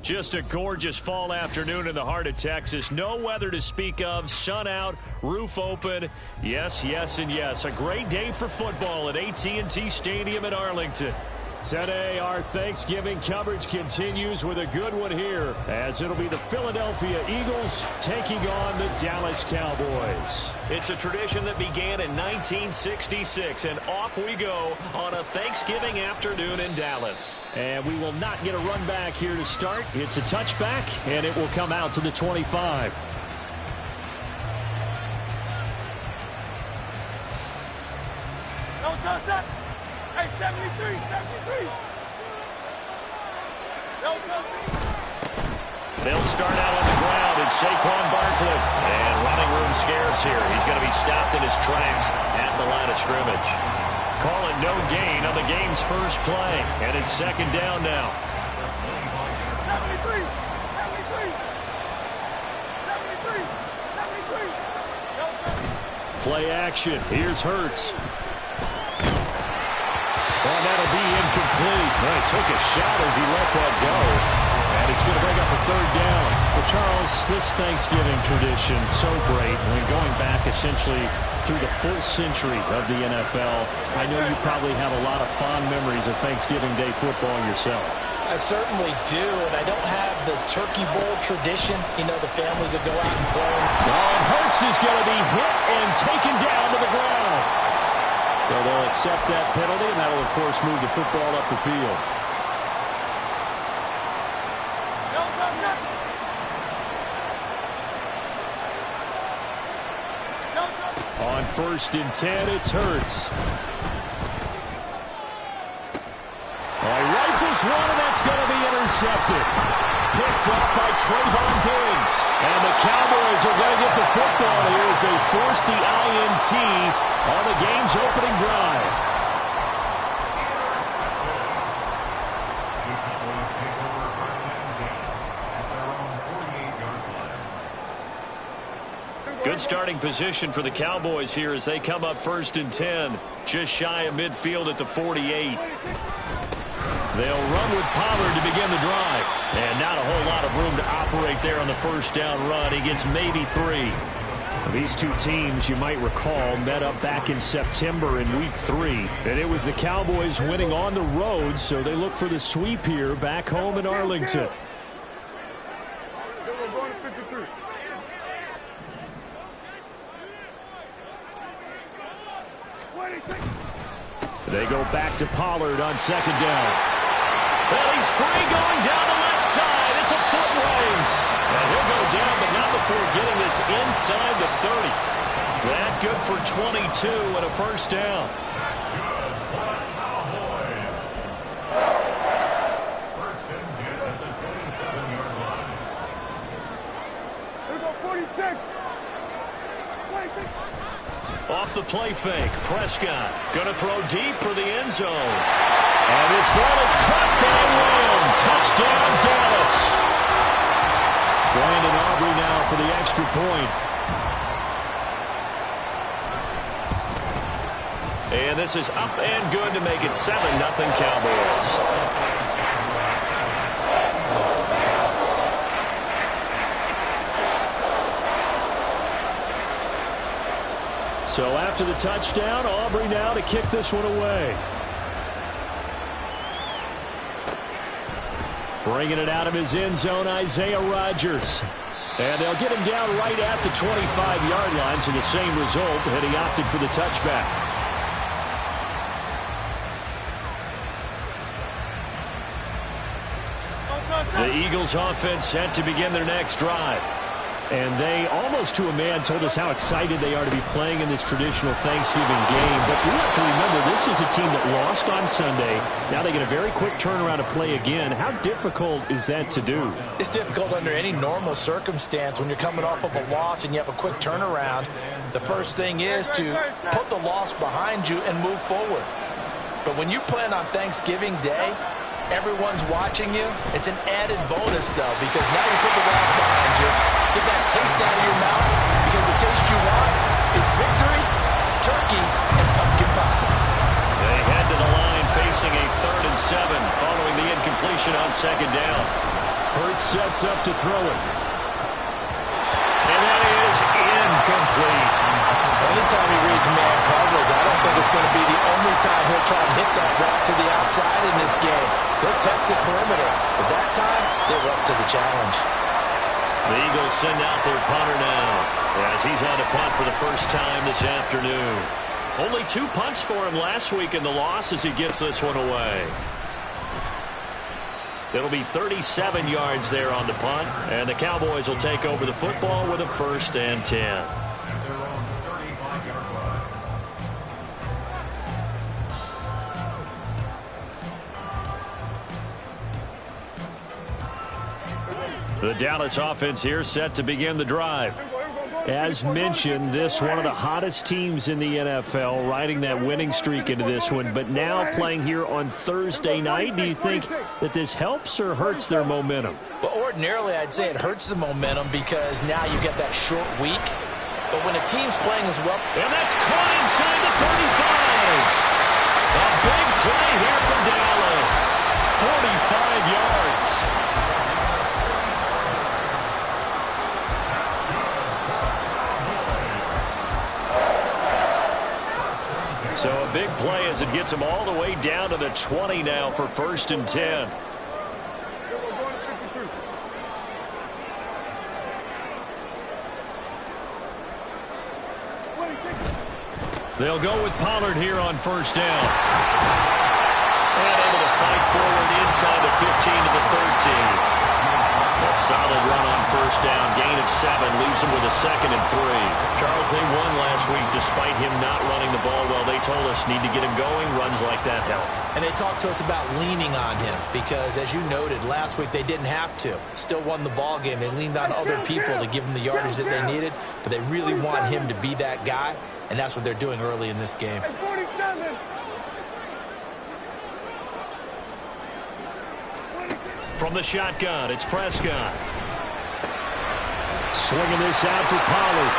Just a gorgeous fall afternoon in the heart of Texas. No weather to speak of. Sun out, roof open. Yes, yes, and yes. A great day for football at AT&T Stadium in Arlington. Today, our Thanksgiving coverage continues with a good one here, as it'll be the Philadelphia Eagles taking on the Dallas Cowboys. It's a tradition that began in 1966, and off we go on a Thanksgiving afternoon in Dallas. And we will not get a run back here to start. It's a touchback, and it will come out to the 25. Hey, 73, 73. They'll start out on the ground, and Saquon Barkley. And running room scarce here. He's going to be stopped in his tracks at the line of scrimmage. Calling no gain on the game's first play. And it's second down now. 73, 73, 73. Play action. Here's Hurts. And that'll be incomplete. Well, he took a shot as he let that go. And it's going to bring up a third down. Well, Charles, this Thanksgiving tradition, so great. I mean, going back essentially through the full century of the NFL, I know you probably have a lot of fond memories of Thanksgiving Day football yourself. I certainly do, and I don't have the Turkey Bowl tradition. You know, the families that go out and play. And Hurts is going to be hit and taken down to the ground. So they'll accept that penalty, and that will, of course, move the football up the field. On 1st and 10, it's Hurts. He rifles one, and that's going to be intercepted. Picked up by Trayvon Diggs. And the Cowboys are going to get the football here as they force the INT on the game's opening drive. Good starting position for the Cowboys here as they come up 1st and 10. Just shy of midfield at the 48. They'll run with Pollard to begin the drive. And not a whole lot of room to operate there on the first down run. He gets maybe 3. These two teams, you might recall, met up back in September in Week 3. And it was the Cowboys winning on the road, so they look for the sweep here back home in Arlington. They go back to Pollard on 2nd down. Well, he's free going down the left side. It's a foot race. And he'll go down, but not before getting this inside the 30. That good for 22 and a first down. That's good for the Cowboys. 1st and 10 at the 27-yard line. Here we go, 46. 46. Off the play fake, Prescott going to throw deep for the end zone. And this ball is caught by Lamb. Touchdown, Dallas. Brandon Aubrey now for the extra point. And this is up and good to make it 7-0 Cowboys. So after the touchdown, Aubrey now to kick this one away. Bringing it out of his end zone, Isaiah Rodgers. And they'll get him down right at the 25-yard line, so the same result, and he opted for the touchback. The Eagles offense set to begin their next drive. And they, almost to a man, told us how excited they are to be playing in this traditional Thanksgiving game. But we have to remember, this is a team that lost on Sunday. Now they get a very quick turnaround to play again. How difficult is that to do? It's difficult under any normal circumstance when you're coming off of a loss and you have a quick turnaround. The first thing is to put the loss behind you and move forward. But when you plan on Thanksgiving Day, everyone's watching you. It's an added bonus, though, because now you put the loss behind you. Get that taste out of your mouth, because the taste you want is victory, turkey, and pumpkin pie. They head to the line facing a 3rd and 7 following the incompletion on 2nd down. Hurts sets up to throw it. And that is incomplete. Anytime he reads man coverage, I don't think it's going to be the only time he'll try and hit that route to the outside in this game. He'll test the perimeter, but that time, they were up to the challenge. The Eagles send out their punter now as he's on to punt for the first time this afternoon. Only 2 punts for him last week in the loss as he gets this one away. It'll be 37 yards there on the punt, and the Cowboys will take over the football with a 1st and 10. The Dallas offense here set to begin the drive. As mentioned, this one of the hottest teams in the NFL, riding that winning streak into this one, but now playing here on Thursday night. Do you think that this helps or hurts their momentum? Well, ordinarily, I'd say it hurts the momentum because now you get that short week. But when a team's playing as well... And that's caught inside the 35. A big play here for Dallas. 45 yards. So a big play as it gets him all the way down to the 20 now for 1st and 10. They'll go with Pollard here on 1st down. And able to fight forward inside the 15 to the 13. A solid run on 1st down. Gain of 7 leaves them with a 2nd and 3. Charles, they won last week despite him not running the ball well. They told us need to get him going. Runs like that help. And they talked to us about leaning on him because, as you noted, last week they didn't have to. Still won the ball game. They leaned on other people to give them the yardage that they needed, but they really want him to be that guy, and that's what they're doing early in this game. From the shotgun, it's Prescott. Swinging this out for Pollard.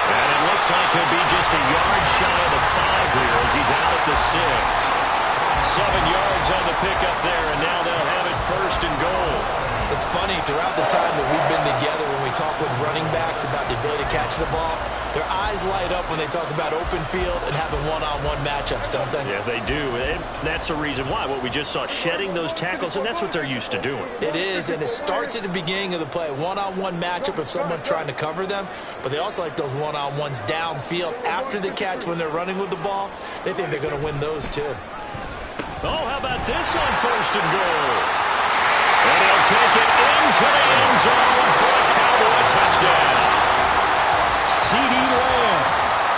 And it looks like he'll be just a yard shy of the 5 here as he's out at the 6. 7 yards on the pickup there, and now they'll have it 1st and goal. It's funny, throughout the time that we've been together, when we talk with running backs about the ability to catch the ball, their eyes light up when they talk about open field and having one-on-one matchups, don't they? Yeah, they do. And that's the reason why. What we just saw, shedding those tackles, and that's what they're used to doing. It is, and it starts at the beginning of the play. One-on-one matchup if someone's trying to cover them, but they also like those one-on-ones downfield after the catch when they're running with the ball. They think they're going to win those, too. Oh, how about this on 1st and goal? And he'll take it into the end zone for a Cowboy touchdown. CeeDee Lamb,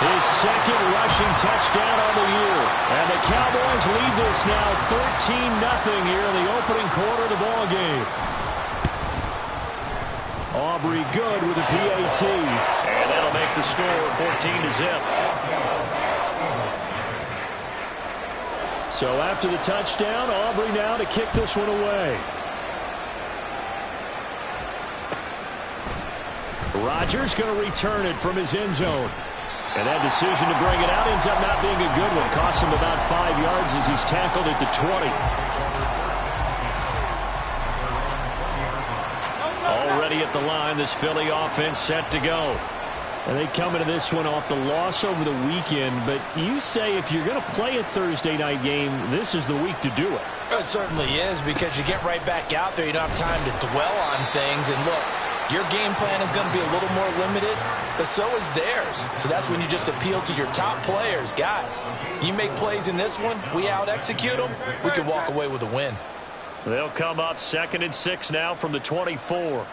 his 2nd rushing touchdown on the year. And the Cowboys lead this now 13-0 here in the opening quarter of the ball game. Aubrey good with a PAT. And that'll make the score 14-0. So after the touchdown, Aubrey now to kick this one away. Rodgers going to return it from his end zone. And that decision to bring it out ends up not being a good one. Costs him about 5 yards as he's tackled at the 20. Already at the line, this Philly offense set to go. And they come into this one off the loss over the weekend. But you say if you're going to play a Thursday night game, this is the week to do it. It certainly is, because you get right back out there. You don't have time to dwell on things. And look, Your game plan is going to be a little more limited, but so is theirs. So that's when you just appeal to your top players. Guys, you make plays in this one, we out-execute them, we could walk away with a win. They'll come up 2nd and 6 now from the 24.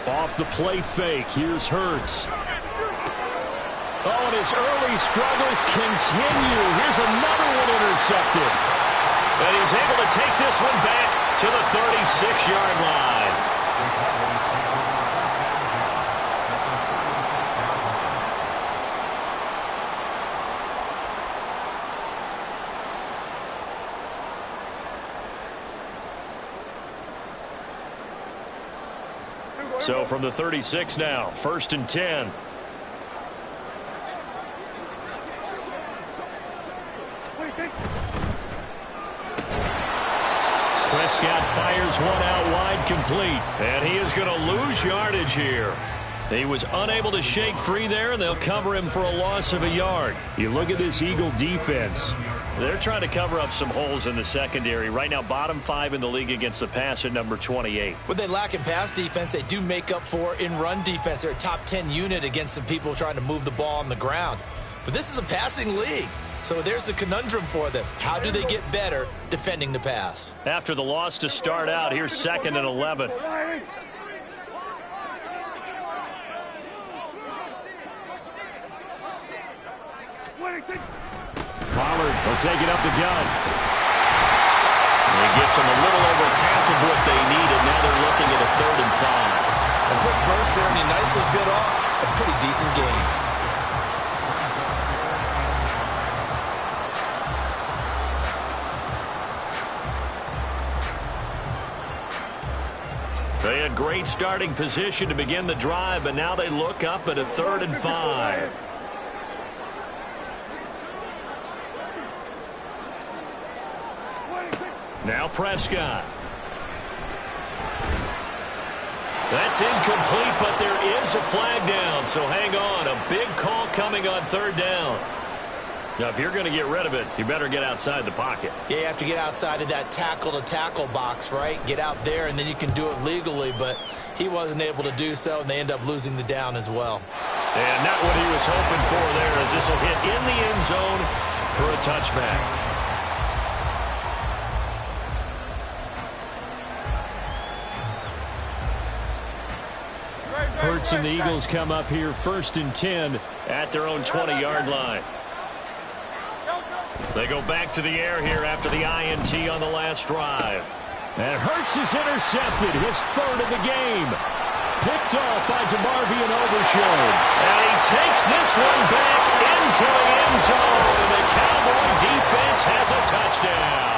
Off the play fake. Here's Hurts. Oh, and his early struggles continue. Here's another one intercepted. And he's able to take this one back to the 36-yard line. So from the 36 now, 1st and 10. Prescott fires one out wide, complete. And he is going to lose yardage here. He was unable to shake free there, and they'll cover him for a loss of a yard. You look at this Eagle defense. They're trying to cover up some holes in the secondary. Right now, bottom 5 in the league against the pass at number 28. What they lack in pass defense, they do make up for in run defense. They're a top 10 unit against the people trying to move the ball on the ground. But this is a passing league. So there's a conundrum for them. How do they get better defending the pass? After the loss to start out, here's 2nd and 11. Pollard will take it up the gut. And he gets them a little over half of what they need, and now they're looking at a 3rd and 5. A quick burst there, and he nicely bit off a pretty decent game. They had great starting position to begin the drive, but now they look up at a 3rd and 5. Now Prescott. That's incomplete, but there is a flag down, so hang on. A big call coming on 3rd down. Now, if you're going to get rid of it, you better get outside the pocket. Yeah, you have to get outside of that tackle-to-tackle box, right? Get out there, and then you can do it legally, but he wasn't able to do so, and they end up losing the down as well. And not what he was hoping for there, as this will hit in the end zone for a touchback. Hurts and the Eagles come up here 1st and 10 at their own 20-yard line. They go back to the air here after the INT on the last drive. And Hurts is intercepted, his 3rd of the game. Picked off by DeMarvion Overshown. And he takes this one back into the end zone. And the Cowboy defense has a touchdown.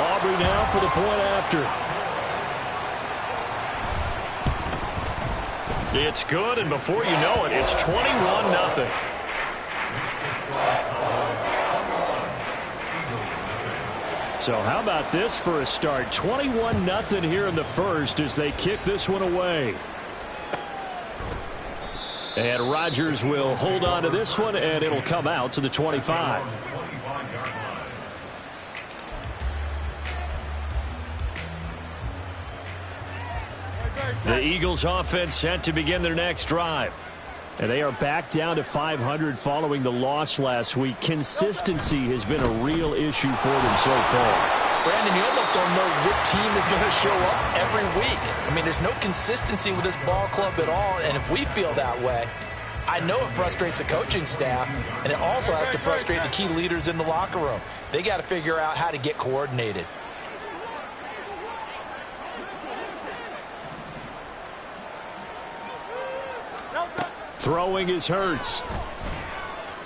Aubrey now for the point after. It's good, and before you know it, it's 21-0. So how about this for a start? 21-0 here in the first as they kick this one away. And Rodgers will hold on to this one, and it'll come out to the 25. The Eagles offense set to begin their next drive. And they are back down to 500 following the loss last week. Consistency has been a real issue for them so far. Brandon, you almost don't know what team is going to show up every week. I mean, there's no consistency with this ball club at all, and if we feel that way, I know it frustrates the coaching staff, and it also has to frustrate the key leaders in the locker room. They got to figure out how to get coordinated. Throwing is Hurts.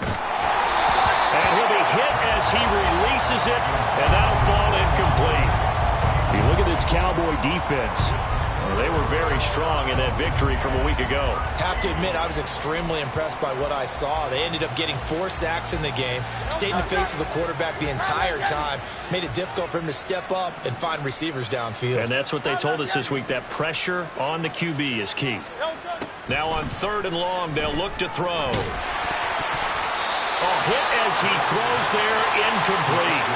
And he'll be hit as he releases it, and that'll fall incomplete. You look at this Cowboy defense. Well, they were very strong in that victory from a week ago. Have to admit, I was extremely impressed by what I saw. They ended up getting 4 sacks in the game, stayed in the face of the quarterback the entire time, made it difficult for him to step up and find receivers downfield. And that's what they told us this week, that pressure on the QB is key. Now on 3rd and long, they'll look to throw. Oh, hit as he throws there, incomplete.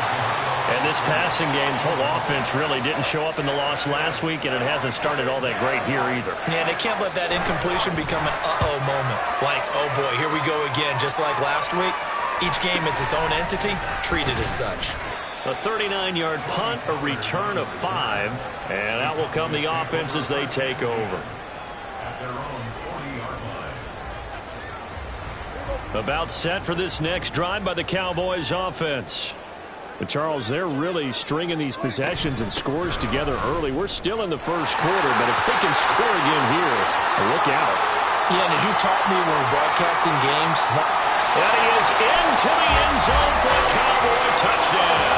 And This passing game's whole offense really didn't show up in the loss last week, and it hasn't started all that great here either. Yeah, they can't let that incompletion become an uh-oh moment. Like, oh boy, here we go again, just like last week. Each game is its own entity, treated as such. A 39-yard punt, a return of 5, and out will come the offense as they take over. At their own 40-yard line. About set for this next drive by the Cowboys offense. But Charles, they're really stringing these possessions and scores together early. We're still in the first quarter, but if they can score again here, look out. Yeah, and as you taught me when we're broadcasting games. And he is into the end zone for a Cowboy touchdown.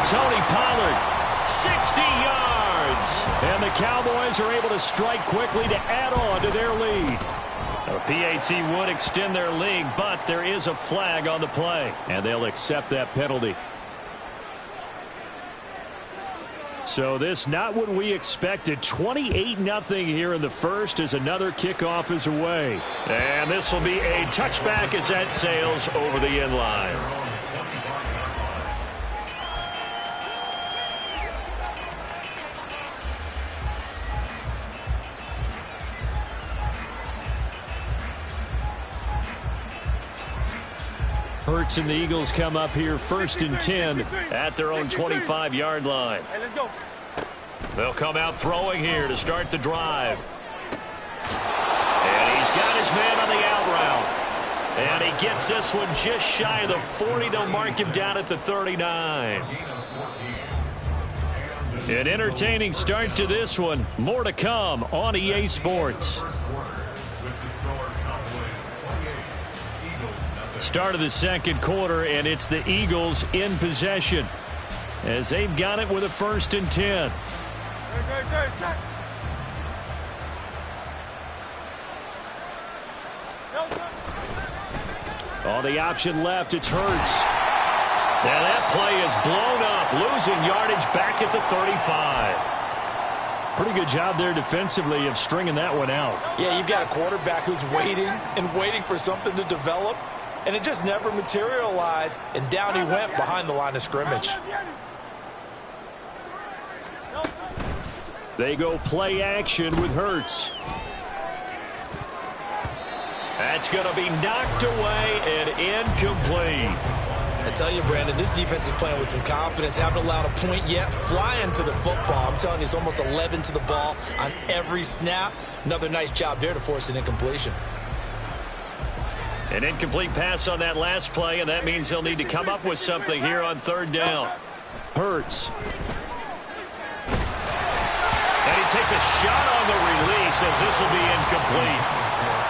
Tony Pollard, 60 yards. And the Cowboys are able to strike quickly to add on to their lead. A PAT would extend their lead, but there is a flag on the play, and they'll accept that penalty. So this not what we expected. 28-0 here in the first as another kickoff is away. And this will be a touchback as that sails over the end line. Hurts and the Eagles come up here 1st and 10 at their own 25-yard line. Hey, let's go. They'll come out throwing here to start the drive. And he's got his man on the out route. And he gets this one just shy of the 40. They'll mark him down at the 39. An entertaining start to this one. More to come on EA Sports. Start of the second quarter, and it's the Eagles in possession as they've got it with a 1st and 10. On the option left, it's Hurts. Now that play is blown up, losing yardage back at the 35. Pretty good job there defensively of stringing that one out. Yeah, you've got a quarterback who's waiting and waiting for something to develop, and it just never materialized, and down he went behind the line of scrimmage. They go play action with Hurts. That's going to be knocked away and incomplete. I tell you, Brandon, this defense is playing with some confidence. Haven't allowed a point yet. Flying to the football. I'm telling you, it's almost 11 to the ball on every snap. Another nice job there to force an incompletion. An incomplete pass on that last play, and that means he'll need to come up with something here on 3rd down. Hurts. And he takes a shot on the release as this will be incomplete.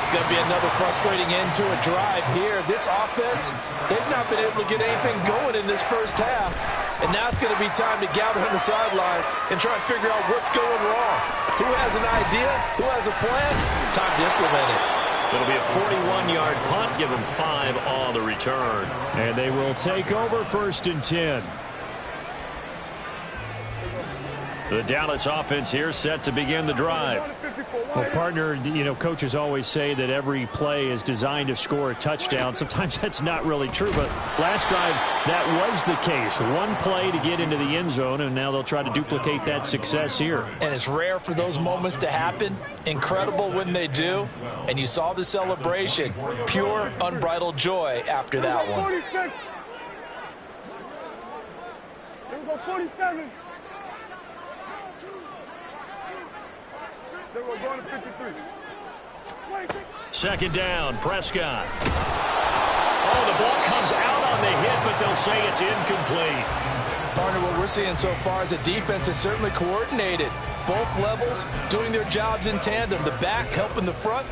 It's going to be another frustrating end to a drive here. This offense, they've not been able to get anything going in this first half. And now it's going to be time to gather on the sidelines and try and figure out what's going wrong. Who has an idea? Who has a plan? Time to implement it. It'll be a 41-yard punt, give him 5 on the return. And they will take over 1st and 10. The Dallas offense here set to begin the drive. Well, partner, you know, coaches always say that every play is designed to score a touchdown. Sometimes that's not really true, but last drive that was the case. One play to get into the end zone, and now they'll try to duplicate that success here. And it's rare for those moments to happen. Incredible when they do. And you saw the celebration. Pure, unbridled joy after that one. 46. Here we go, 47. They were going to 53. 2nd down, Prescott. Oh, the ball comes out on the hit, but they'll say it's incomplete. Partner, what we're seeing so far is the defense is certainly coordinated. Both levels doing their jobs in tandem. The back helping the front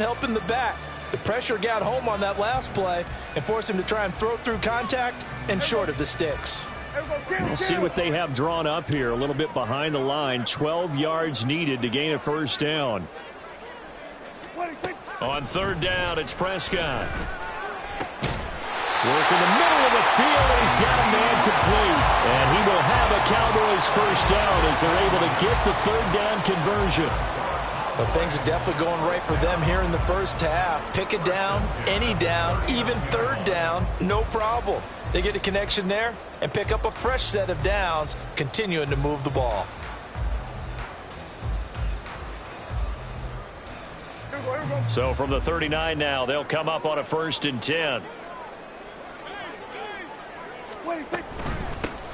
helping the back. The pressure got home on that last play and forced him to try and throw through contact and short of the sticks. We'll see what they have drawn up here. A little bit behind the line. 12 yards needed to gain a 1st down. On 3rd down, it's Prescott. Work in the middle of the field, and he's got a man complete. And he will have a Cowboys 1st down as they're able to get the 3rd down conversion. Well, things are definitely going right for them here in the first half. Pick a down, any down, even third down, no problem. They get a connection there and pick up a fresh set of downs, continuing to move the ball. So from the 39 now, they'll come up on a 1st and 10.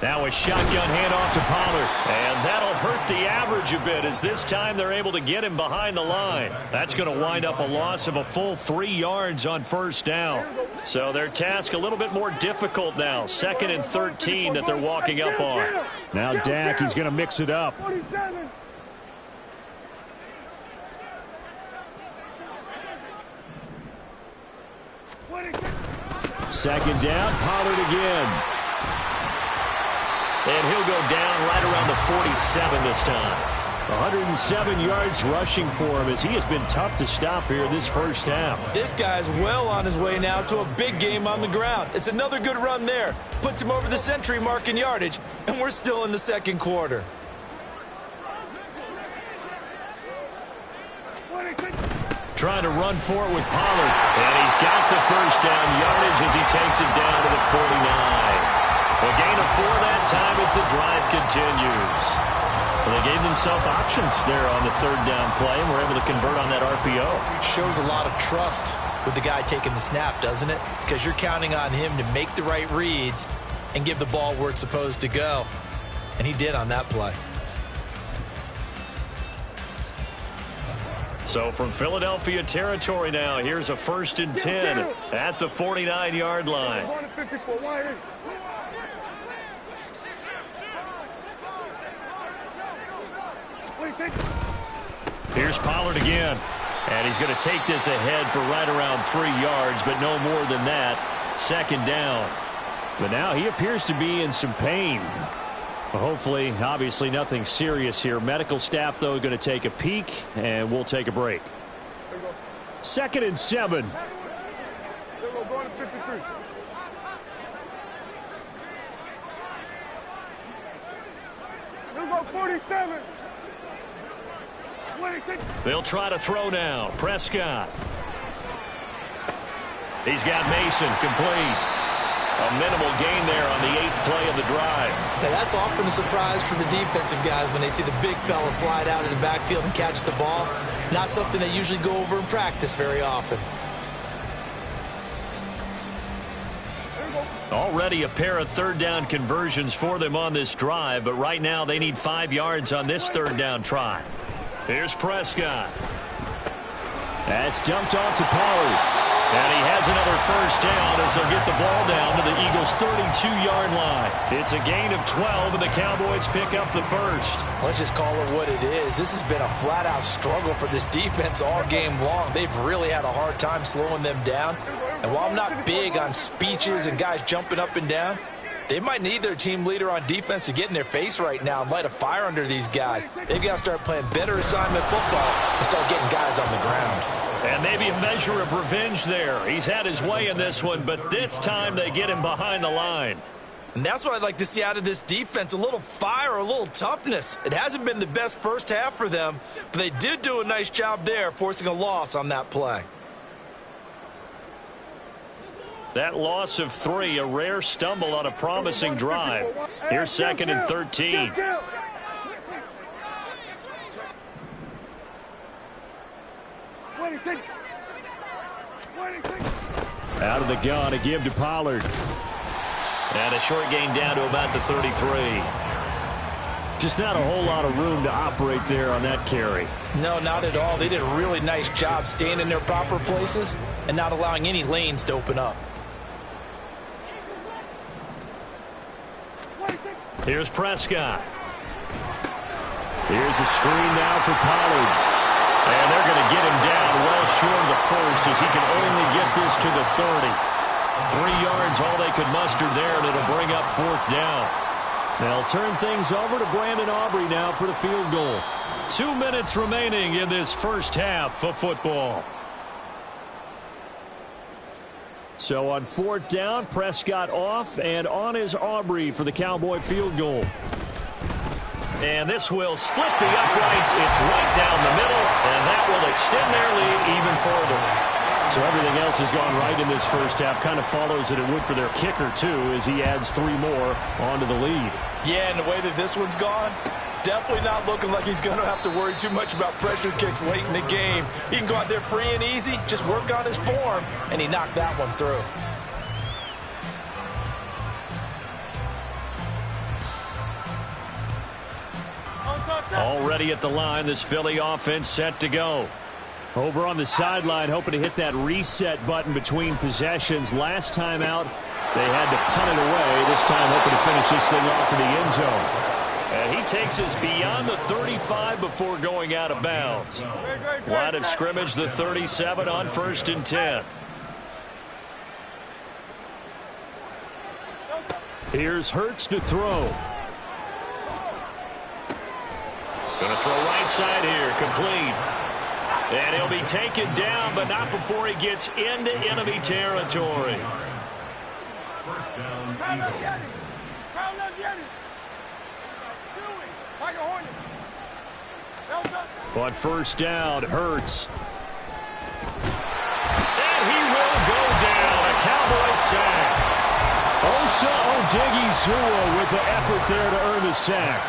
Now a shotgun handoff to Pollard. And that'll hurt the average a bit as this time they're able to get him behind the line. That's going to wind up a loss of a full 3 yards on 1st down. So their task a little bit more difficult now. 2nd and 13 that they're walking up on. Now Dak, he's going to mix it up. 47. Second down, Pollard again. And he'll go down right around the 47 this time. 107 yards rushing for him as he has been tough to stop here this first half. This guy's well on his way now to a big game on the ground. It's another good run there. Puts him over the century mark in yardage, and we're still in the second quarter. Trying to run for it with Pollard. And he's got the first down yardage as he takes it down to the 49. A gain of 4 that time as the drive continues. Well, they gave themselves options there on the 3rd down play and were able to convert on that RPO. Shows a lot of trust with the guy taking the snap, doesn't it? Because you're counting on him to make the right reads and give the ball where it's supposed to go. And he did on that play. So from Philadelphia territory now, here's a 1st and 10 at the 49-yard line. Here's Pollard again. And he's going to take this ahead for right around 3 yards, but no more than that. 2nd down. But now he appears to be in some pain. Well, hopefully, obviously nothing serious here. Medical staff, though, going to take a peek, and we'll take a break. 2nd and 7. Going to 53. Let's go 47. They'll try to throw now. Prescott. He's got Mason complete. A minimal gain there on the 8th play of the drive. Now that's often a surprise for the defensive guys when they see the big fella slide out of the backfield and catch the ball. Not something they usually go over in practice very often. Already a pair of 3rd down conversions for them on this drive, but right now they need 5 yards on this 3rd down try. Here's Prescott. That's dumped off to Pollard. And he has another 1st down as they'll get the ball down to the Eagles' 32-yard line. It's a gain of 12, and the Cowboys pick up the 1st. Let's just call it what it is. This has been a flat-out struggle for this defense all game long. They've really had a hard time slowing them down. And while I'm not big on speeches and guys jumping up and down, they might need their team leader on defense to get in their face right now and light a fire under these guys. They've got to start playing better assignment football and start getting guys on the ground. And maybe a measure of revenge there. He's had his way in this one, but this time they get him behind the line. And that's what I'd like to see out of this defense, a little fire, a little toughness. It hasn't been the best first half for them, but they did do a nice job there, forcing a loss on that play. That loss of 3, a rare stumble on a promising drive. Here's 2nd and 13. Out of the gun, a give to Pollard. And a short gain down to about the 33. Just not a whole lot of room to operate there on that carry. No, not at all. They did a really nice job staying in their proper places and not allowing any lanes to open up. Here's Prescott. Here's a screen now for Pollard. And they're going to get him down well short of the 1st as he can only get this to the 30. 3 yards, all they could muster there, and it'll bring up 4th down. They'll turn things over to Brandon Aubrey now for the field goal. 2 minutes remaining in this first half of football. So on 4th down, Prescott off, and on is Aubrey for the Cowboy field goal. And this will split the uprights. It's right down the middle, and that will extend their lead even further. So everything else has gone right in this first half. Kind of follows that it would for their kicker, too, as he adds 3 more onto the lead. Yeah, and the way that this one's gone, definitely not looking like he's going to have to worry too much about pressure kicks late in the game. He can go out there free and easy, just work on his form, and he knocked that one through. Already at the line, this Philly offense set to go. Over on the sideline, hoping to hit that reset button between possessions. Last time out, they had to punt it away. This time, hoping to finish this thing off in the end zone. And he takes us beyond the 35 before going out of bounds. Line of scrimmage, the 37 on 1st and 10. Here's Hurts to throw. Going to throw right side here, complete. And he'll be taken down, but not before he gets into enemy territory. First down, Eagles. On first down, Hurts. And he will go down. A Cowboys sack. Osa Odighizuwa with the effort there to earn the sack.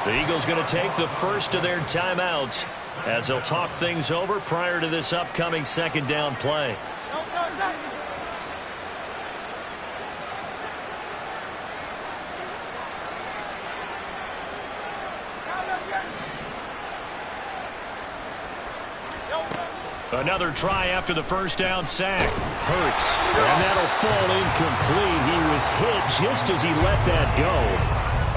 The Eagles going to take the first of their timeouts as they'll talk things over prior to this upcoming second down play. Another try after the first down sack. Hurts. And that'll fall incomplete. He was hit just as he let that go.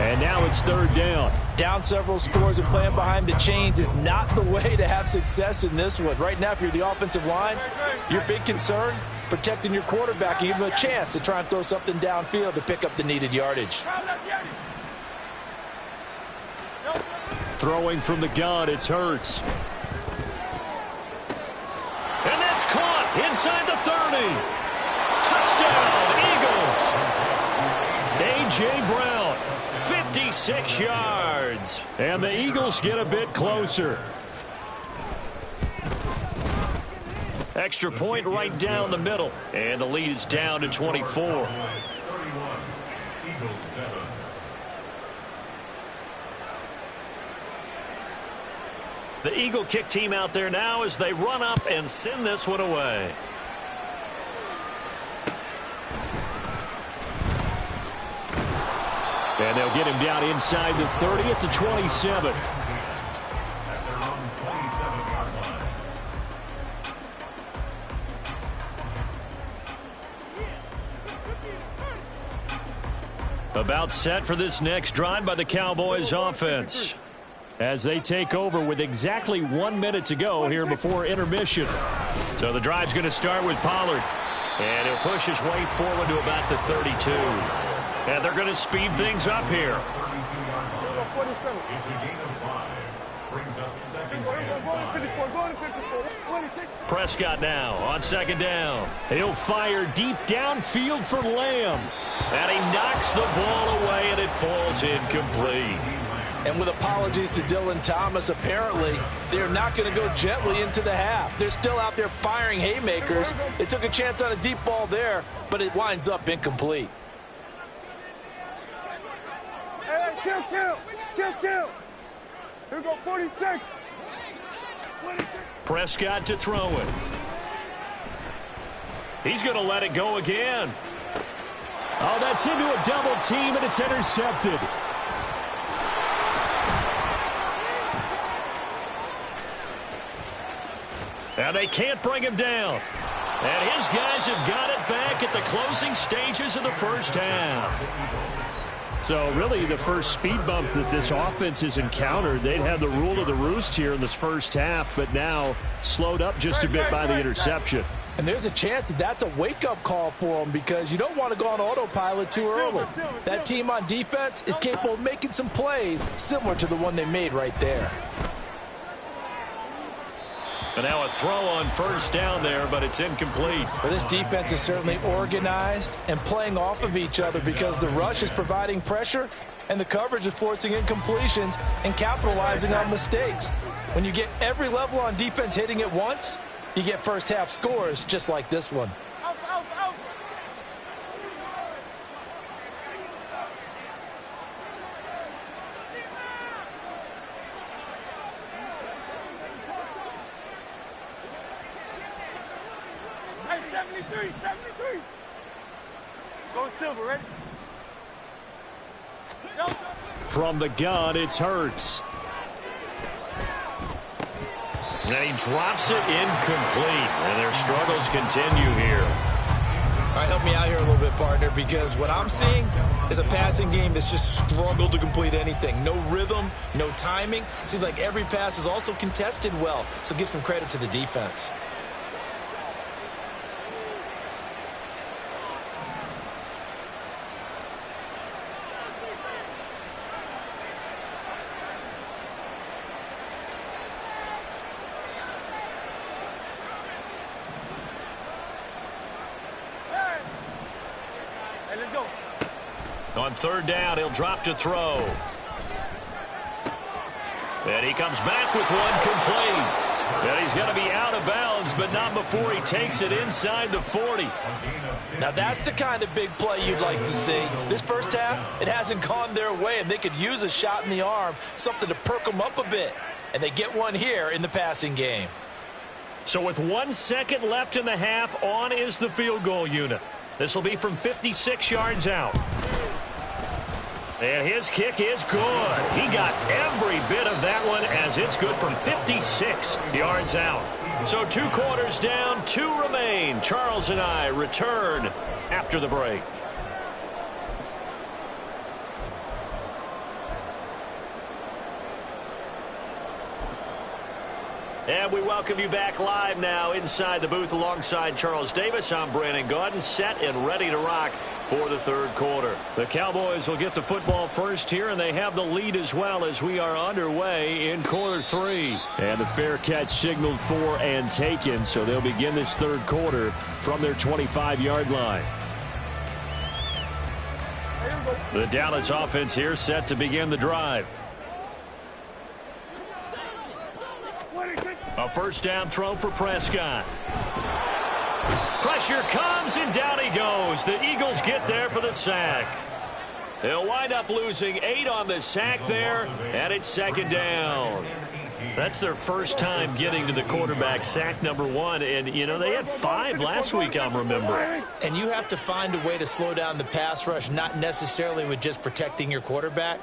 And now it's 3rd down. Down several scores and playing behind the chains is not the way to have success in this one. Right now, if you're the offensive line, your big concern, protecting your quarterback and give him a chance to try and throw something downfield to pick up the needed yardage. Throwing from the gun, it's Hurts. And that's caught inside the 30. Touchdown, Eagles. A.J. Brown, 56 yards. And the Eagles get a bit closer. Extra point right down the middle. And the lead is down to 24. 31, Eagles 7. The Eagle kick team out there now as they run up and send this one away. And they'll get him down inside the 30 at the 27. At their own 27-yard line. About set for this next drive by the Cowboys offense, as they take over with exactly 1 minute to go here before intermission. So the drive's going to start with Pollard. And he'll push his way forward to about the 32. And they're going to speed things up here. 32-yard line. It's a gain of 5. Brings up second and 5. Prescott now on second down. He'll fire deep downfield for Lamb. And he knocks the ball away, and it falls incomplete. And with apologies to Dylan Thomas, apparently they're not going to go gently into the half. They're still out there firing haymakers. They took a chance on a deep ball there, but it winds up incomplete. Hey, kill. Here we go, 46. Prescott to throw it. He's going to let it go again. Oh, that's into a double team, and it's intercepted. And they can't bring him down. And his guys have got it back at the closing stages of the first half. So really the first speed bump that this offense has encountered. They'd had the rule of the roost here in this first half, but now slowed up just a bit by the interception. And there's a chance that that's a wake-up call for them because you don't want to go on autopilot too early. That team on defense is capable of making some plays similar to the one they made right there. And now a throw on first down there, but it's incomplete. Well, this defense is certainly organized and playing off of each other because the rush is providing pressure and the coverage is forcing incompletions and capitalizing on mistakes. When you get every level on defense hitting at once, you get first half scores just like this one. Go Silver, ready? From the gun, it's Hurts. And he drops it incomplete. And their struggles continue here. All right, help me out here a little bit, partner, because what I'm seeing is a passing game that's just struggled to complete anything. No rhythm, no timing. Seems like every pass is also contested well, so give some credit to the defense. On third down, he'll drop to throw. And he comes back with one complete. And he's going to be out of bounds, but not before he takes it inside the 40. Now that's the kind of big play you'd like to see. This first half, it hasn't gone their way, and they could use a shot in the arm, something to perk them up a bit. And they get one here in the passing game. So with 1 second left in the half, on is the field goal unit. This will be from 56 yards out. And his kick is good. He got every bit of that one as it's good from 56 yards out. So 2 quarters down, 2 remain. Charles and I return after the break. And we welcome you back live now inside the booth alongside Charles Davis. I'm Brandon Gaudin, set and ready to rock for the third quarter. The Cowboys will get the football first here, and they have the lead as well as we are underway in quarter 3. And the fair catch signaled for and taken, so they'll begin this third quarter from their 25-yard line. The Dallas offense here set to begin the drive. A first down throw for Prescott. Pressure comes, and down he goes. The Eagles get there for the sack. They'll wind up losing 8 on the sack there, and it's second down. That's their first time getting to the quarterback, sack number 1. And, you know, they had 5 last week, I'm remembering. And you have to find a way to slow down the pass rush, not necessarily with just protecting your quarterback,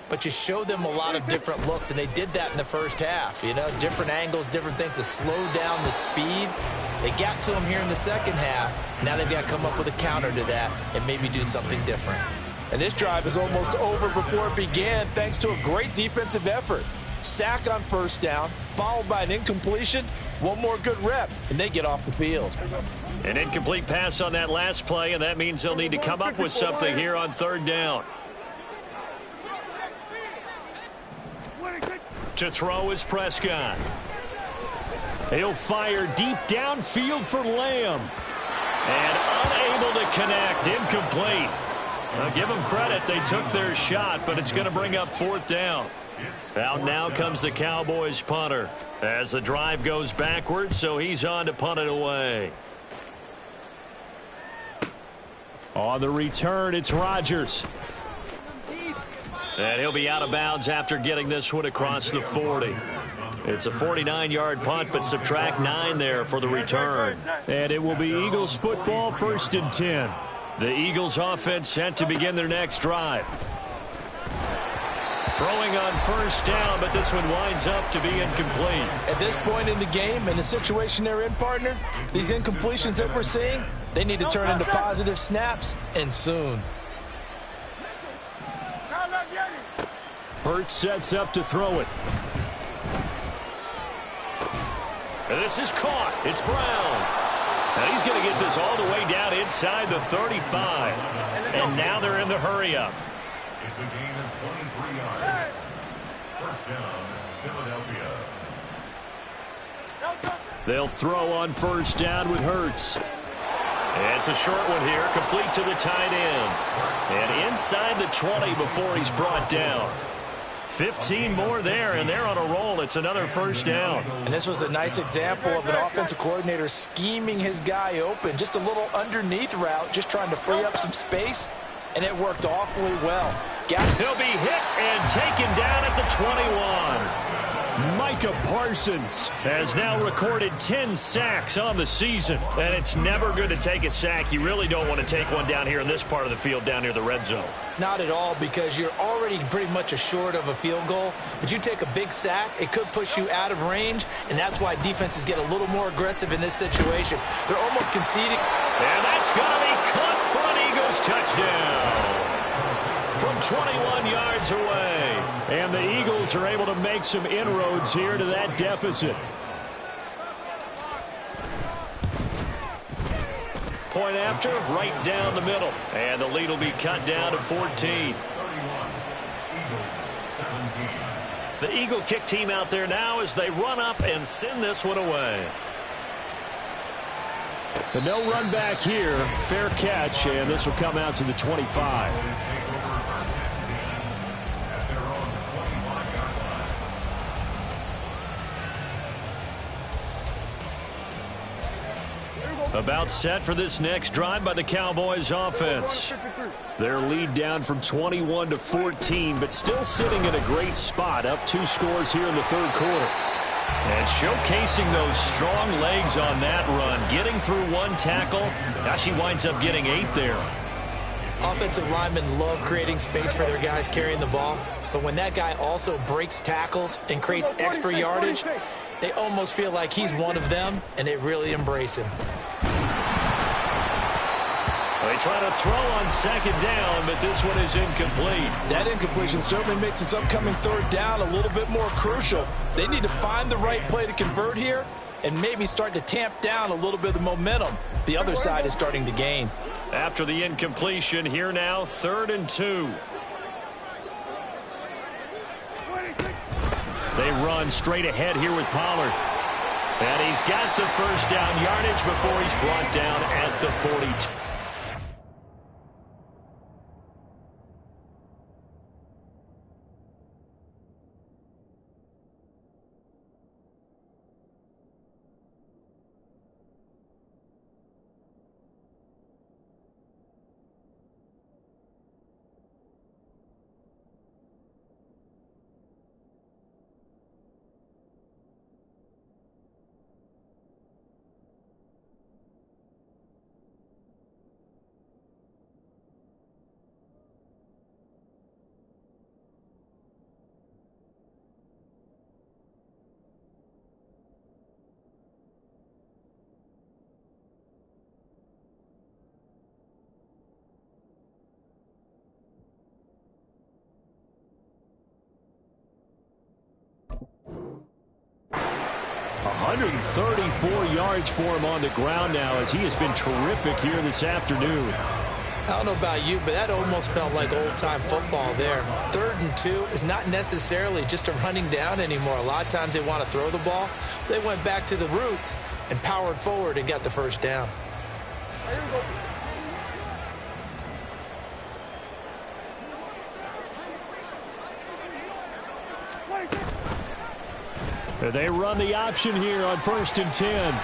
but you show them a lot of different looks, and they did that in the first half. You know, different angles, different things to slow down the speed. They got to him here in the second half. Now they've got to come up with a counter to that and maybe do something different. And this drive is almost over before it began thanks to a great defensive effort. Sack on first down, followed by an incompletion. One more good rep, and they get off the field. An incomplete pass on that last play, and that means they'll need to come up with something here on third down. To throw is Prescott. He'll fire deep downfield for Lamb. And unable to connect. Incomplete. I'll give them credit. They took their shot, but it's going to bring up fourth down. Out now comes the Cowboys punter as the drive goes backwards, so he's on to punt it away. On the return, it's Rodgers. And he'll be out of bounds after getting this one across the 40. It's a 49-yard punt, but subtract 9 there for the return. And it will be Eagles football, 1st and 10. The Eagles offense set to begin their next drive. Throwing on first down, but this one winds up to be incomplete. At this point in the game, in the situation they're in, partner, these incompletions that we're seeing, they need to turn into positive snaps, and soon. Hurts sets up to throw it. And this is caught. It's Brown. And he's going to get this all the way down inside the 35. And now they're in the hurry-up. It's a gain of 23 yards. First down, Philadelphia. They'll throw on first down with Hurts. It's a short one here, complete to the tight end. And inside the 20 before he's brought down. 15 more there, and they're on a roll. It's another first down. And this was a nice example of an offensive coordinator scheming his guy open. Just a little underneath route, just trying to free up some space, and it worked awfully well. He'll be hit and taken down at the 21. Micah Parsons has now recorded 10 sacks on the season. And it's never good to take a sack. You really don't want to take one down here in this part of the field down near the red zone. Not at all, because you're already pretty much assured of a field goal. But you take a big sack, it could push you out of range, and that's why defenses get a little more aggressive in this situation. They're almost conceding. And that's going to be caught for an Eagles touchdown from 21 yards away. And the Eagles are able to make some inroads here to that deficit. Point after, right down the middle. And the lead will be cut down to 14. The Eagle kick team out there now as they run up and send this one away. The no run back here. Fair catch, and this will come out to the 25. About set for this next drive by the Cowboys offense. Their lead down from 21 to 14, but still sitting in a great spot, up 2 scores here in the third quarter. And showcasing those strong legs on that run, getting through 1 tackle. Now she winds up getting 8 there. Offensive linemen love creating space for their guys carrying the ball, but when that guy also breaks tackles and creates extra yardage, they almost feel like he's one of them, and they really embrace him. They try to throw on second down, but this one is incomplete. That incompletion certainly makes this upcoming third down a little bit more crucial. They need to find the right play to convert here and maybe start to tamp down a little bit of the momentum the other side is starting to gain. After the incompletion, here now, 3rd and 2. They run straight ahead here with Pollard. And he's got the first down yardage before he's brought down at the 42. $134 yards for him on the ground now as he has been terrific here this afternoon. I don't know about you, but that almost felt like old-time football there. 3rd and 2 is not necessarily just a running down anymore. A lot of times they want to throw the ball. They went back to the roots and powered forward and got the first down. They run the option here on 1st and 10.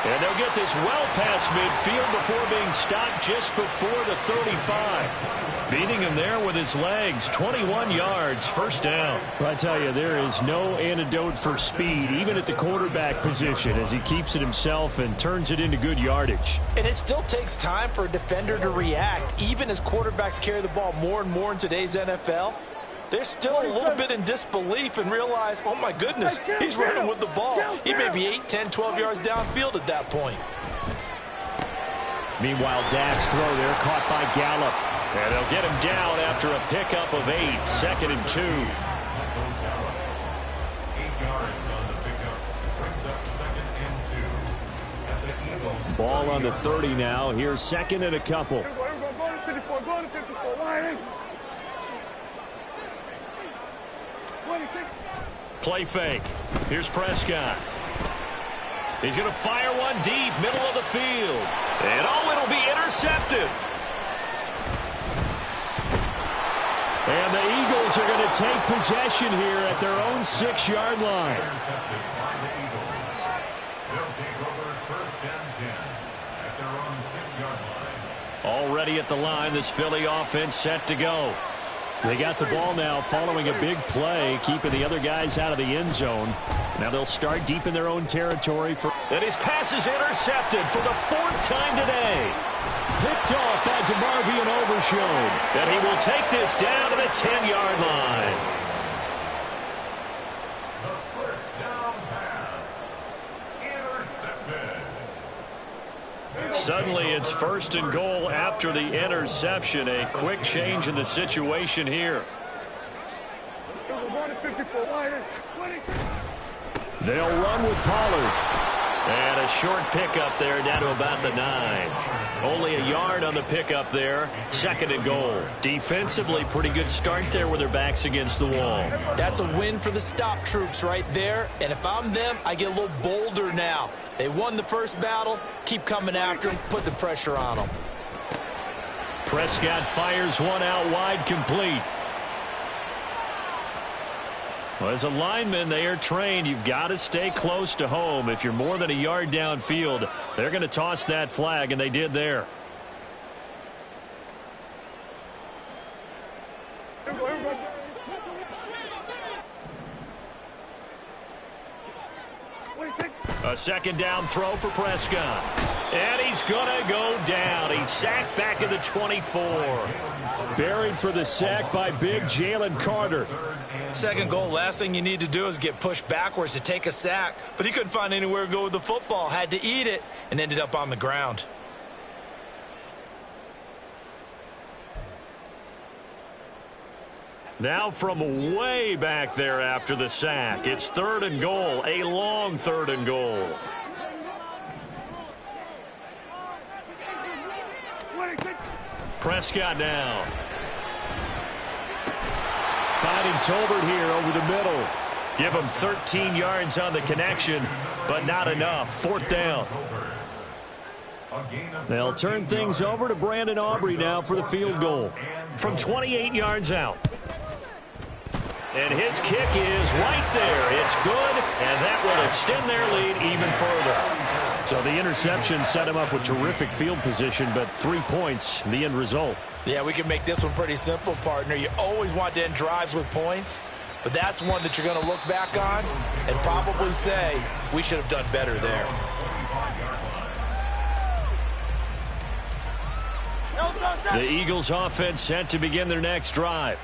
And they'll get this well past midfield before being stopped just before the 35. Beating him there with his legs. 21 yards, first down. I tell you, there is no antidote for speed, even at the quarterback position, as he keeps it himself and turns it into good yardage. And it still takes time for a defender to react. Even as quarterbacks carry the ball more and more in today's NFL, they're still a little bit in disbelief and realize, oh my goodness, he's running with the ball. He may be 8, 10, 12 yards downfield at that point. Meanwhile, Dak's throw there caught by Gallup. And they'll get him down after a pickup of 8, 2nd and 2. 8 yards on the pickup brings up 2nd and 2. At the Eagles. Ball on the 30 now. Here's 2nd and a couple. Go to 54, go to 54, line in. 26. Play fake. Here's Prescott. He's going to fire one deep, middle of the field. And it'll be intercepted. And the Eagles are going to take possession here at their own 6-yard line. Intercepted by the Eagles. They'll take over first and 10 at their own 6-yard line. Already at the line, this Philly offense set to go. They got the ball now following a big play, keeping the other guys out of the end zone. Now they'll start deep in their own territory. And his pass is intercepted for the 4th time today. Picked off by DeMarvion Overshown. And he will take this down to the 10-yard line. The first down pass. Intercepted. Suddenly it's 1st and goal after the interception. A quick change in the situation here. They'll run with Pollard. And a short pickup there down to about the 9. Only a yard on the pickup there. 2nd and goal. Defensively, pretty good start there with their backs against the wall. That's a win for the stop troops right there. And if I'm them, I get a little bolder now. They won the first battle. Keep coming after them. Put the pressure on them. Prescott fires one out wide, complete. Well, as a lineman, they are trained. You've got to stay close to home. If you're more than a yard downfield, they're going to toss that flag, and they did there. A 2nd down throw for Prescott. And he's going to go down. He's sacked back at the 24. Buried for the sack by big Jalen Carter. 2nd goal, last thing you need to do is get pushed backwards to take a sack. But he couldn't find anywhere to go with the football. Had to eat it and ended up on the ground. Now from way back there after the sack, it's 3rd and goal, a long 3rd and goal. Prescott now. Finding Tolbert here over the middle. Give him 13 yards on the connection, but not enough. 4th down. They'll turn things over to Brandon Aubrey now for the field goal. From 28 yards out. And his kick is right there. It's good, and that will extend their lead even further. So the interception set him up with terrific field position, but 3 points, the end result. Yeah, we can make this one pretty simple, partner. You always want to end drives with points, but that's one that you're going to look back on and probably say, we should have done better there. The Eagles offense set to begin their next drive.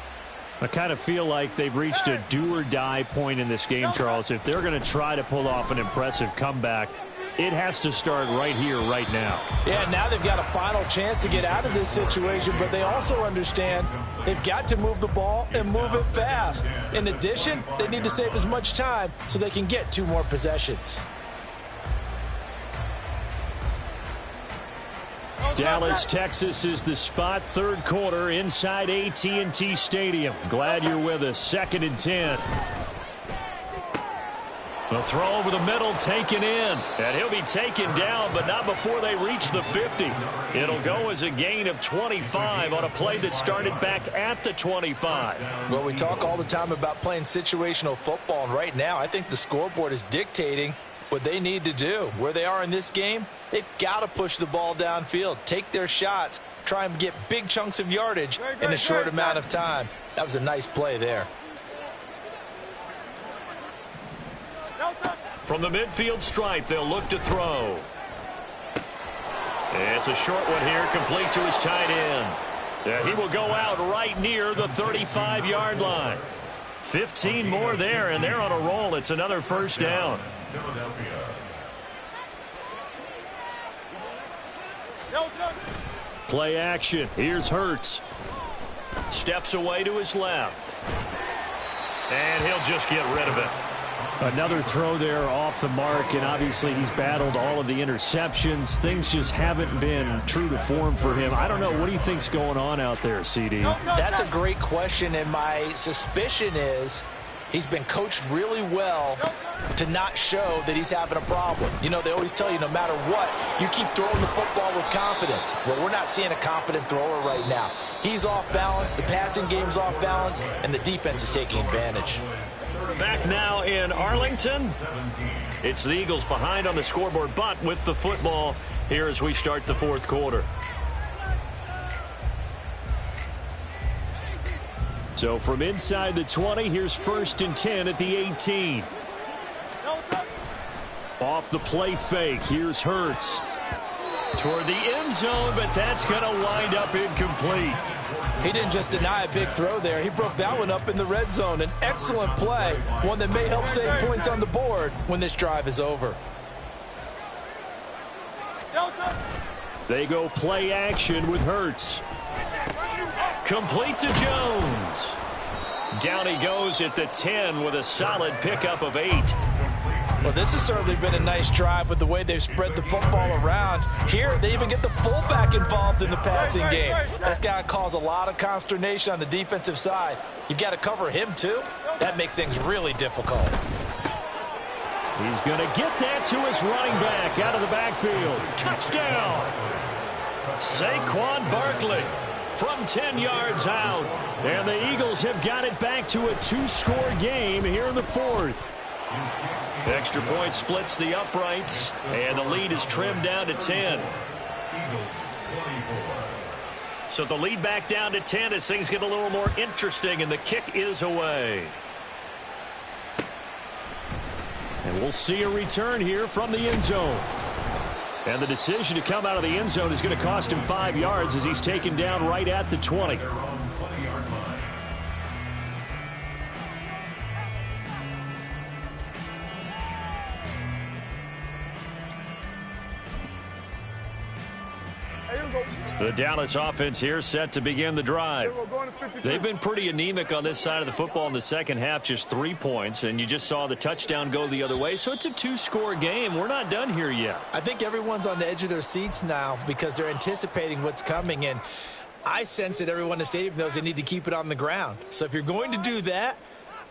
I kind of feel like they've reached a do-or-die point in this game, Charles. If they're going to try to pull off an impressive comeback, it has to start right here, right now. Yeah, now they've got a final chance to get out of this situation, but they also understand they've got to move the ball and move it fast. In addition, they need to save as much time so they can get 2 more possessions. Dallas, Texas is the spot. 3rd quarter inside AT&T Stadium. Glad you're with us. 2nd and 10. The throw over the middle taken in. And he'll be taken down, but not before they reach the 50. It'll go as a gain of 25 on a play that started back at the 25. Well, we talk all the time about playing situational football, and right now I think the scoreboard is dictating what they need to do. Where they are in this game, they've got to push the ball downfield, take their shots, try and get big chunks of yardage in a short amount of time. That was a nice play there. From the midfield stripe, they'll look to throw. It's a short one here, complete to his tight end. Yeah, he will go out right near the 35-yard line. 15 more there, and they're on a roll. It's another 1st down. Play action. Here's Hurts. Steps away to his left. And he'll just get rid of it. Another throw there off the mark, and obviously he's battled all of the interceptions. Things just haven't been true to form for him. I don't know. What do you think's going on out there, CD? That's a great question, and my suspicion is He's been coached really well to not show that he's having a problem. You know, they always tell you no matter what, you keep throwing the football with confidence. Well, we're not seeing a confident thrower right now. He's off balance, the passing game's off balance, and the defense is taking advantage. Back now in Arlington. It's the Eagles behind on the scoreboard, but with the football here as we start the fourth quarter. So from inside the 20, here's 1st and 10 at the 18. Off the play fake, here's Hurts. Toward the end zone, but that's going to wind up incomplete. He didn't just deny a big throw there. He broke that one up in the red zone. An excellent play, one that may help save points on the board when this drive is over. They go play action with Hurts. Complete to Jones. Down he goes at the 10 with a solid pickup of 8. Well, this has certainly been a nice drive with the way they've spread the football around. Here, they even get the fullback involved in the passing game. That's got to cause a lot of consternation on the defensive side. You've got to cover him, too. That makes things really difficult. He's going to get that to his running back out of the backfield. Touchdown! Saquon Barkley from 10 yards out. And the Eagles have got it back to a 2-score game here in the fourth. Extra point splits the uprights, and the lead is trimmed down to 10. So the lead back down to 10 as things get a little more interesting, and the kick is away. And we'll see a return here from the end zone. And the decision to come out of the end zone is going to cost him 5 yards as he's taken down right at the 20. The Dallas offense here set to begin the drive. They've been pretty anemic on this side of the football in the second half, just 3 points, and you just saw the touchdown go the other way, so it's a 2-score game. We're not done here yet. I think everyone's on the edge of their seats now because they're anticipating what's coming, and I sense that everyone in the stadium knows they need to keep it on the ground. So if you're going to do that,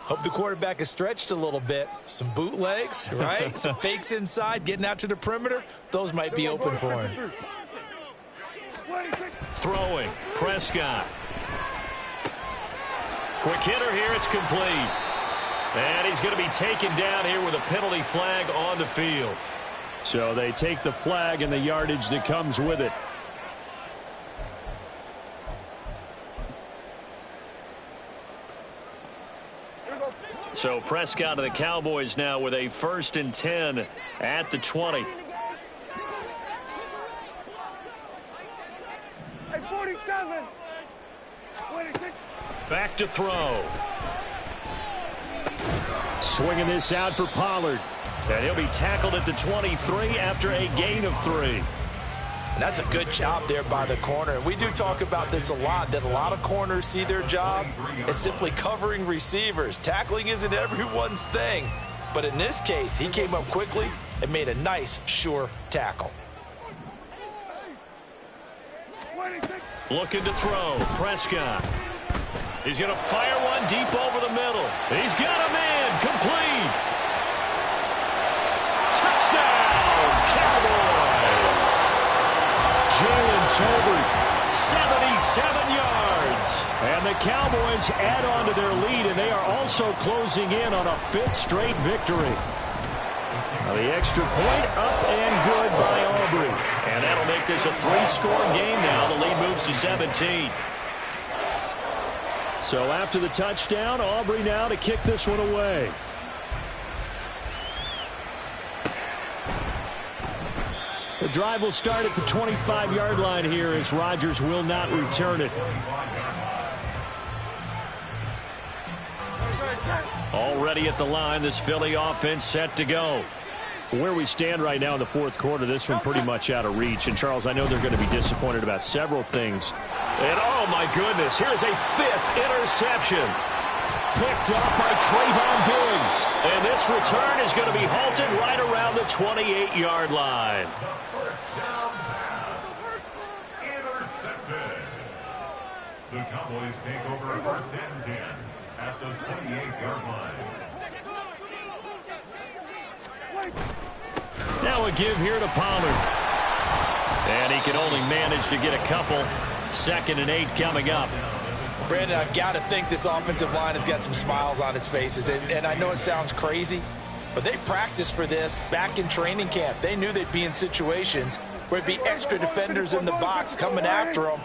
hope the quarterback is stretched a little bit. Some bootlegs, right? Some fakes inside, getting out to the perimeter. Those might be open for him. Throwing, Prescott. Quick hitter here, it's complete. And he's going to be taken down here with a penalty flag on the field. So they take the flag and the yardage that comes with it. So Prescott of the Cowboys now with a 1st and 10 at the 20. Back to throw. Swinging this out for Pollard. And he'll be tackled at the 23 after a gain of 3. And that's a good job there by the corner. We do talk about this a lot, that a lot of corners see their job as simply covering receivers. Tackling isn't everyone's thing. But in this case, he came up quickly and made a nice, sure tackle. Looking to throw. Prescott. He's going to fire one deep over the middle. He's got a man. Complete. Touchdown, Cowboys. Jalen Tolbert, 77 yards. And the Cowboys add on to their lead, and they are also closing in on a 5th straight victory. Now the extra point up and good by Aubrey. And that'll make this a 3-score game now. The lead moves to 17. So after the touchdown, Aubrey now to kick this one away. The drive will start at the 25-yard line here as Rodgers will not return it. Already at the line, this Philly offense set to go. Where we stand right now in the fourth quarter, this one pretty much out of reach. And, Charles, I know they're going to be disappointed about several things. And, oh, my goodness, here's a 5th interception. Picked up by Trayvon Diggs. And this return is going to be halted right around the 28-yard line. First down pass. Intercepted. The Cowboys take over first and 10 at the 28-yard line. Now a give here to Pollard. And he can only manage to get a couple. 2nd and 8 coming up. Brandon, I've got to think this offensive line has got some smiles on its faces. And I know it sounds crazy, but they practiced for this back in training camp. They knew they'd be in situations where it'd be extra defenders in the box coming after them,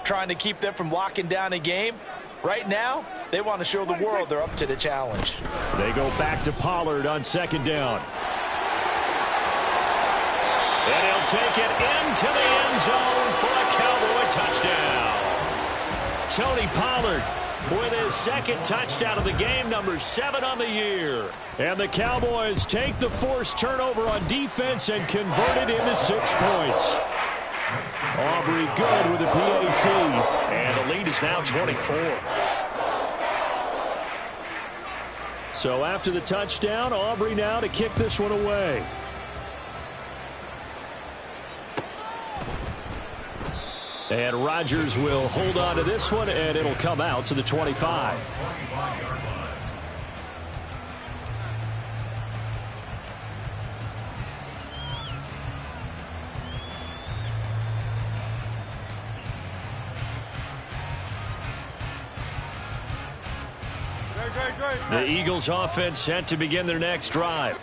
trying to keep them from locking down a game. Right now, they want to show the world they're up to the challenge. They go back to Pollard on 2nd down. And he'll take it into the end zone for a Cowboy touchdown. Tony Pollard with his 2nd touchdown of the game, number 7 on the year. And the Cowboys take the forced turnover on defense and convert it into 6 points. Aubrey good with the PAT. And the lead is now 24. So after the touchdown, Aubrey now to kick this one away. And Rodgers will hold on to this one, and it'll come out to the 25. The Eagles offense set to begin their next drive.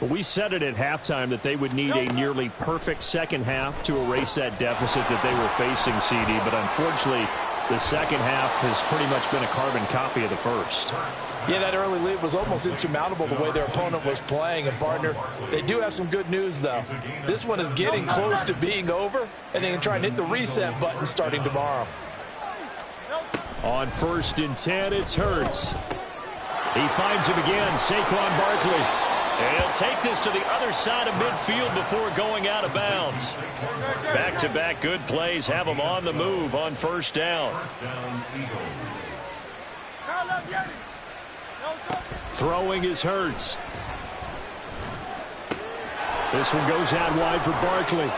We said it at halftime that they would need a nearly perfect second half to erase that deficit that they were facing, CD. But unfortunately, the second half has pretty much been a carbon copy of the first. Yeah, that early lead was almost insurmountable the way their opponent was playing. And, partner, they do have some good news, though. This one is getting close to being over, and they can try and hit the reset button starting tomorrow. On 1st and 10, it's Hurts. He finds him again, Saquon Barkley. And he'll take this to the other side of midfield before going out of bounds. Back-to-back good plays have him on the move on 1st down. Throwing is Hurts. This one goes out wide for Barkley.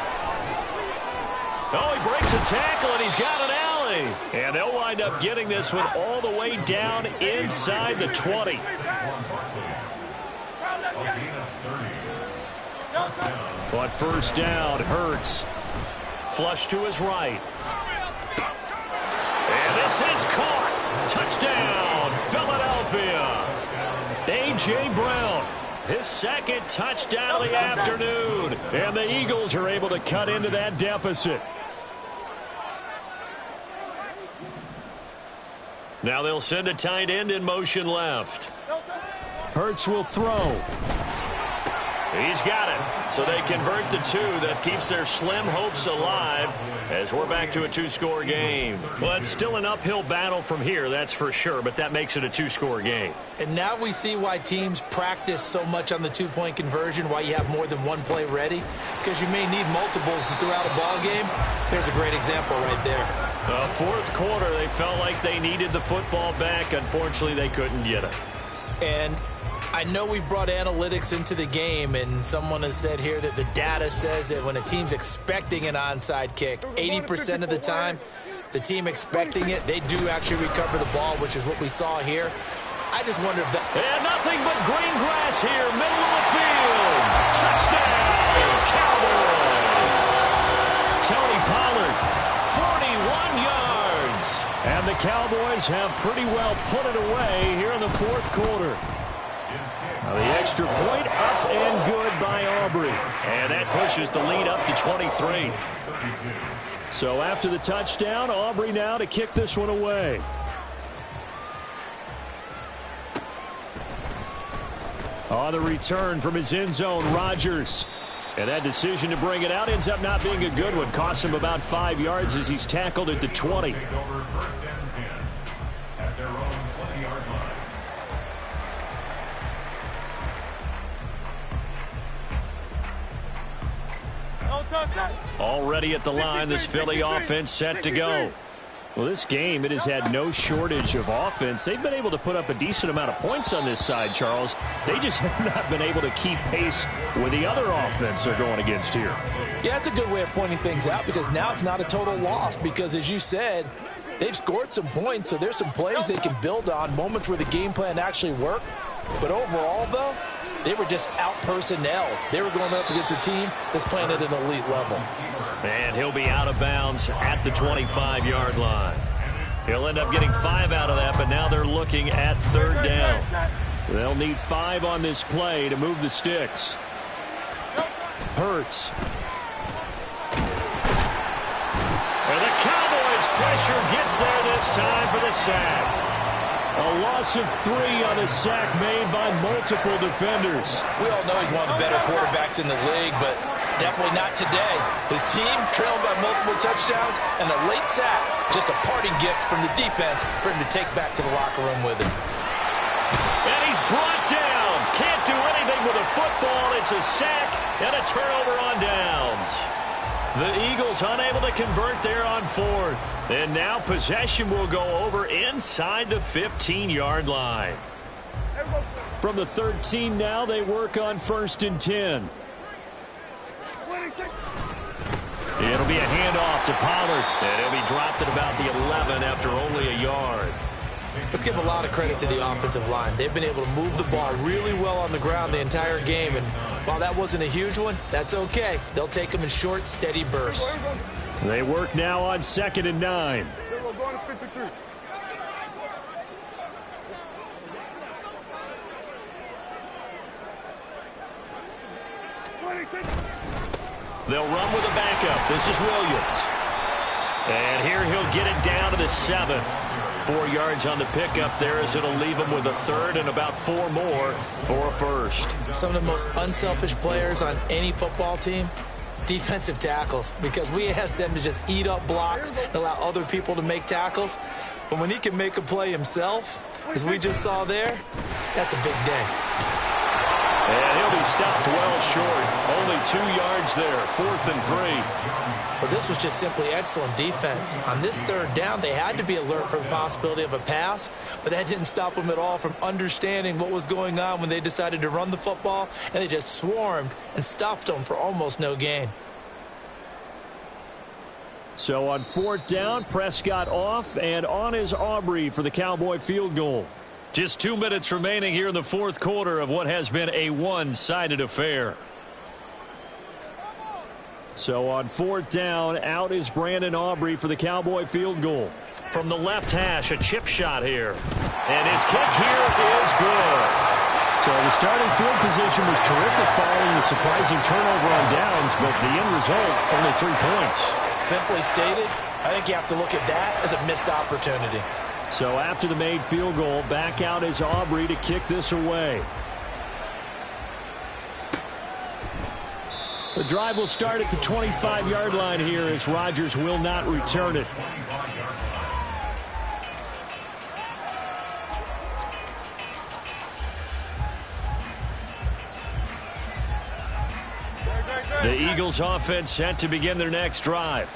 Oh, he breaks a tackle, and he's got an alley. And they'll wind up getting this one all the way down inside the 20. On 1st down, Hurts. Flush to his right. And this is caught. Touchdown, Philadelphia. A.J. Brown, his 2nd touchdown of the afternoon. And the Eagles are able to cut into that deficit. Now they'll send a tight end in motion left. Hurts will throw. He's got it. So they convert the 2. That keeps their slim hopes alive as we're back to a 2-score game. Well, it's still an uphill battle from here, that's for sure, but that makes it a 2-score game. And now we see why teams practice so much on the 2-point conversion, why you have more than one play ready, because you may need multiples throughout a ball game. There's a great example right there. 4th quarter, they felt like they needed the football back. Unfortunately, they couldn't get it. And I know we've brought analytics into the game, and someone has said here that the data says that when a team's expecting an onside kick, 80% of the time, the team expecting it, they do actually recover the ball, which is what we saw here. I just wonder if that... And nothing but green grass here, middle of the field. Touchdown, Cowboys. Tony Pollard, 41 yards. And the Cowboys have pretty well put it away here in the 4th quarter. The extra point up and good by Aubrey. And that pushes the lead up to 23. So after the touchdown, Aubrey now to kick this one away. On the return from his end zone, Rodgers. And that decision to bring it out ends up not being a good one. Costs him about 5 yards as he's tackled at the 20. Already at the line, this Philly offense set to go. Well, this game, it has had no shortage of offense. They've been able to put up a decent amount of points on this side, Charles. They just have not been able to keep pace with the other offense they're going against here. Yeah, that's a good way of pointing things out, because now it's not a total loss, because as you said, They've scored some points, so there's some plays they can build on, moments where the game plan actually worked. But overall, though, they were just out-personnel. They were going up against a team that's playing at an elite level. And he'll be out of bounds at the 25-yard line. He'll end up getting 5 out of that, but now they're looking at 3rd down. They'll need 5 on this play to move the sticks. Hurts. And the Cowboys pressure gets there this time for the sack. A loss of 3 on a sack made by multiple defenders. We all know he's one of the better quarterbacks in the league, but definitely not today. His team trailing by multiple touchdowns, and a late sack, just a parting gift from the defense for him to take back to the locker room with him. And he's brought down. Can't do anything with a football. It's a sack and a turnover on downs. The Eagles unable to convert there on 4th. And now possession will go over inside the 15-yard line. From the 13 now, they work on 1st and 10. It'll be a handoff to Pollard. And he'll be dropped at about the 11 after only a yard. Let's give a lot of credit to the offensive line. They've been able to move the ball really well on the ground the entire game. And while that wasn't a huge one, that's okay. They'll take them in short, steady bursts. They work now on 2nd and 9. They'll run with a backup. This is Williams. And here he'll get it down to the 7. 4 yards on the pickup there as it'll leave him with a 3rd and about 4 more for a 1st. Some of the most unselfish players on any football team, defensive tackles, because we ask them to just eat up blocks and allow other people to make tackles. But when he can make a play himself, as we just saw there, that's a big day. And he'll be stopped well short. Only 2 yards there, 4th and 3. But this was just simply excellent defense. On this 3rd down, they had to be alert for the possibility of a pass, but that didn't stop them at all from understanding what was going on when they decided to run the football, and they just swarmed and stuffed them for almost no gain. So on 4th down, Prescott off, and on is Aubrey for the Cowboy field goal. Just 2 minutes remaining here in the 4th quarter of what has been a one-sided affair. So on 4th down, out is Brandon Aubrey for the Cowboy field goal. From the left hash, a chip shot here. And his kick here is good. So the starting field position was terrific following the surprising turnover on downs, but the end result, only 3 points. Simply stated, I think you have to look at that as a missed opportunity. So after the made field goal, back out is Aubrey to kick this away. The drive will start at the 25-yard line here as Rodgers will not return it. The Eagles offense set to begin their next drive.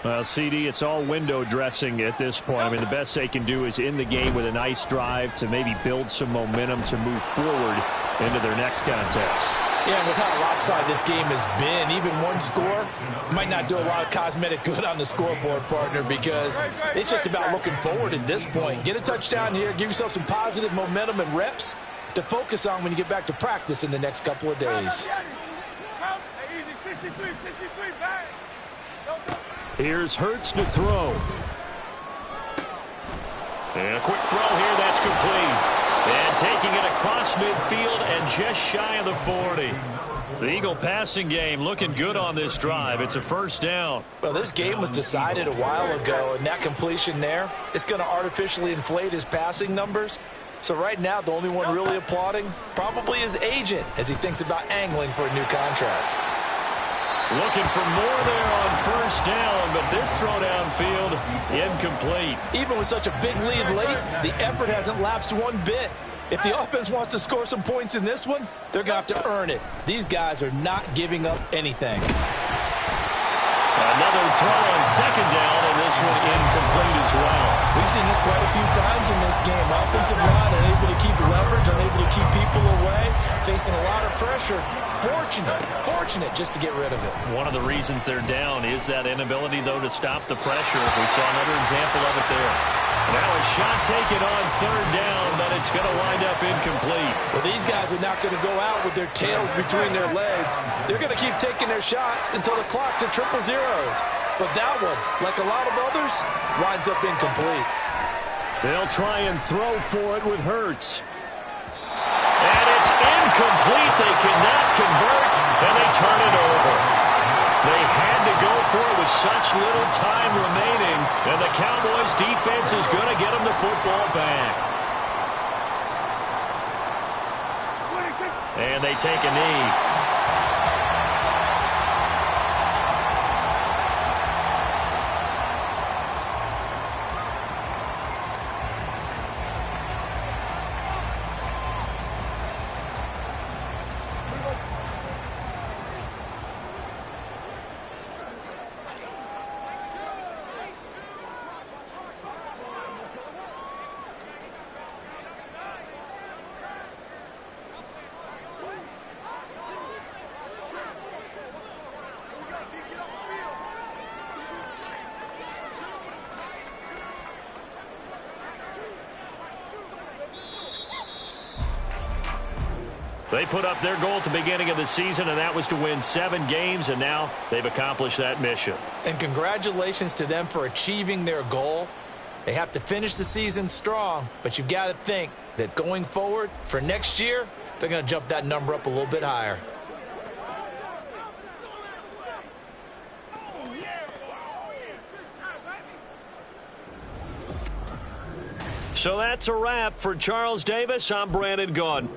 Well, CD, it's all window dressing at this point. I mean, the best they can do is in the game with a nice drive to maybe build some momentum to move forward into their next contest. Yeah, and with how lopsided this game has been, even one score might not do a lot of cosmetic good on the scoreboard, partner, because it's just about looking forward at this point. Get a touchdown here, give yourself some positive momentum and reps to focus on when you get back to practice in the next couple of days. Here's Hurts to throw. And a quick throw here, that's complete. And taking it across midfield and just shy of the 40. The Eagle passing game looking good on this drive. It's a 1st down. Well, this game was decided a while ago, and that completion there is going to artificially inflate his passing numbers. So right now, the only one really applauding probably his agent as he thinks about angling for a new contract. Looking for more there on 1st down, but this throw downfield incomplete. Even with such a big lead late, the effort hasn't lapsed one bit. If the offense wants to score some points in this one, they're going to have to earn it. These guys are not giving up anything. Another throw on second down, and this one incomplete as well. We've seen this quite a few times in this game. Offensive line unable to keep leverage, unable to keep people away, facing a lot of pressure. Fortunate just to get rid of it. One of the reasons they're down is that inability, though, to stop the pressure. We saw another example of it there. Now a shot taken on third down, but it's going to wind up incomplete. Well, these guys are not going to go out with their tails between their legs. They're going to keep taking their shots until the clock's at triple zeros. But that one, like a lot of others, winds up incomplete. They'll try and throw for it with Hurts. And it's incomplete. They cannot convert, and they turn it over. They had to go for it with such little time remaining, and the Cowboys defense is going to get them the football back. And they take a knee. They put up their goal at the beginning of the season, and that was to win 7 games, and now they've accomplished that mission. And congratulations to them for achieving their goal. They have to finish the season strong, but you've got to think that going forward for next year, they're going to jump that number up a little bit higher. So that's a wrap for Charles Davis. I'm Brandon Gaudin.